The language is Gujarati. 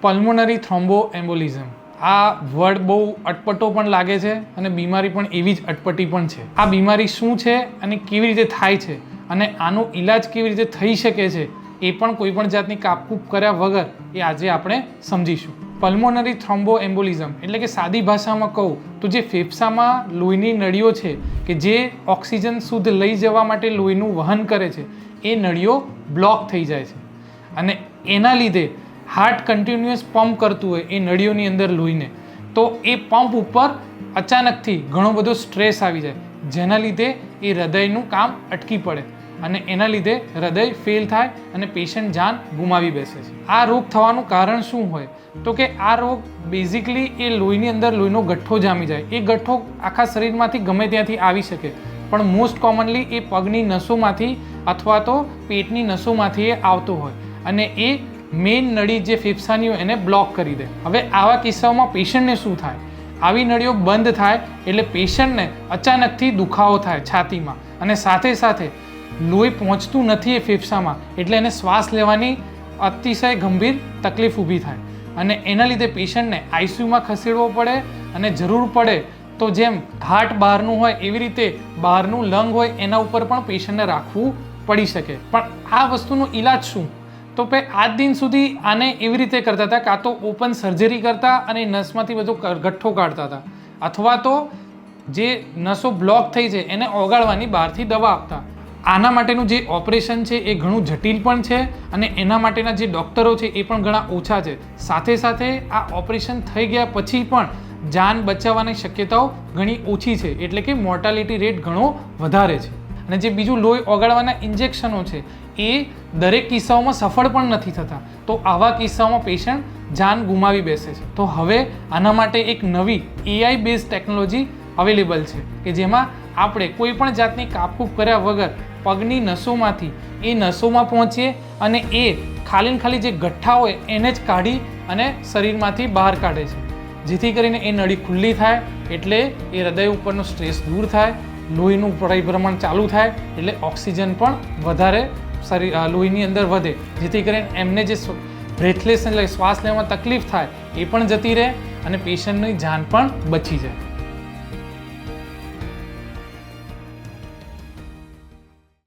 પલ્મોનરી થ્રોમ્બોએમ્બોલિઝમ આ વર્ડ બહુ અટપટો પણ લાગે છે અને બીમારી પણ એવી જ અટપટી પણ છે. આ બીમારી શું છે અને કેવી રીતે થાય છે અને આનો ઈલાજ કેવી રીતે થઈ શકે છે એ પણ કોઈ પણ જાતની કાપકૂપ કર્યા વગર એ આજે આપણે સમજીશું. પલ્મોનરી થ્રોમ્બોએમ્બોલિઝમ એટલે કે સાદી ભાષામાં કહું તો જે ફેફસામાં લોહીની નળીઓ છે કે જે ઓક્સિજન શુદ્ધ લઈ જવા માટે લોહીનું વહન કરે છે એ નળીઓ બ્લોક થઈ જાય છે અને એના લીધે હાર્ટ કન્ટિન્યુઅસ પમ્પ કરતું હોય એ નળીઓની અંદર લોહીને, તો એ પંપ ઉપર અચાનકથી ઘણો બધો સ્ટ્રેસ આવી જાય જેના લીધે એ હૃદયનું કામ અટકી પડે અને એના લીધે હૃદય ફેલ થાય અને પેશન્ટ જાન ગુમાવી બેસે છે. આ રોગ થવાનું કારણ શું હોય તો કે આ રોગ બેઝિકલી એ લોહીની અંદર લોહીનો ગઠ્ઠો જામી જાય. એ ગઠ્ઠો આખા શરીરમાંથી ગમે ત્યાંથી આવી શકે પણ મોસ્ટ કોમનલી એ પગની નસોમાંથી અથવા તો પેટની નસોમાંથી એ આવતો હોય અને એ મેઇન નળી જે ફેફસાની હોય એને બ્લોક કરી દે. હવે આવા કિસ્સાઓમાં પેશન્ટને શું થાય? આવી નળીઓ બંધ થાય એટલે પેશન્ટને અચાનકથી દુખાવો થાય છાતીમાં અને સાથે સાથે લોહી પહોંચતું નથી એ ફેફસામાં એટલે એને શ્વાસ લેવાની અતિશય ગંભીર તકલીફ ઊભી થાય અને એના લીધે પેશન્ટને આઈસીયુમાં ખસેડવો પડે અને જરૂર પડે તો જેમ હાર્ટ બહારનું હોય એવી રીતે બહારનું લંગ હોય એના ઉપર પણ પેશન્ટને રાખવું પડી શકે. પણ આ વસ્તુનો ઈલાજ શું? તો આજ દિન સુધી આને એવી રીતે કરતા હતા કાં તો ઓપન સર્જરી કરતા અને નસમાંથી બધો ગઠ્ઠો કાઢતા હતા અથવા તો જે નસો બ્લોક થઈ છે એને ઓગાળવાની બહારથી દવા આપતા. આના માટેનું જે ઓપરેશન છે એ ઘણું જટિલ પણ છે અને એના માટેના જે ડૉક્ટરો છે એ પણ ઘણા ઓછા છે. સાથે સાથે આ ઓપરેશન થઈ ગયા પછી પણ જાન બચાવવાની શક્યતાઓ ઘણી ઓછી છે એટલે કે મોર્ટાલિટી રેટ ઘણો વધારે છે. અને જે બીજું લોહી ઓગાળવાના ઇન્જેક્શનો છે એ દરેક કિસ્સાઓમાં સફળ પણ નથી થતા, તો આવા કિસ્સાઓમાં પેશન્ટ જાન ગુમાવી બેસે છે. તો હવે આના માટે એક નવી AI બેઝ ટેકનોલોજી અવેલેબલ છે કે જેમાં આપણે કોઈ પણ જાતની કાપકૂપ કર્યા વગર પગની નસોમાંથી એ નસોમાં પહોંચીએ અને એ ખાલી જે ગઠ્ઠા હોય એને જ કાઢી અને શરીરમાંથી બહાર કાઢે છે જેથી કરીને એ નળી ખુલ્લી થાય એટલે એ હૃદય ઉપરનો સ્ટ્રેસ દૂર થાય, લોહીનું પરિભ્રમણ ચાલુ થાય એટલે ઓક્સિજન પણ વધારે લોહીની અંદર વધે જેથી કરીને એમને જે બ્રેથલેસ એટલે શ્વાસ લેવામાં તકલીફ થાય એ પણ જતી રહે અને પેશન્ટની જાન પણ બચી જાય.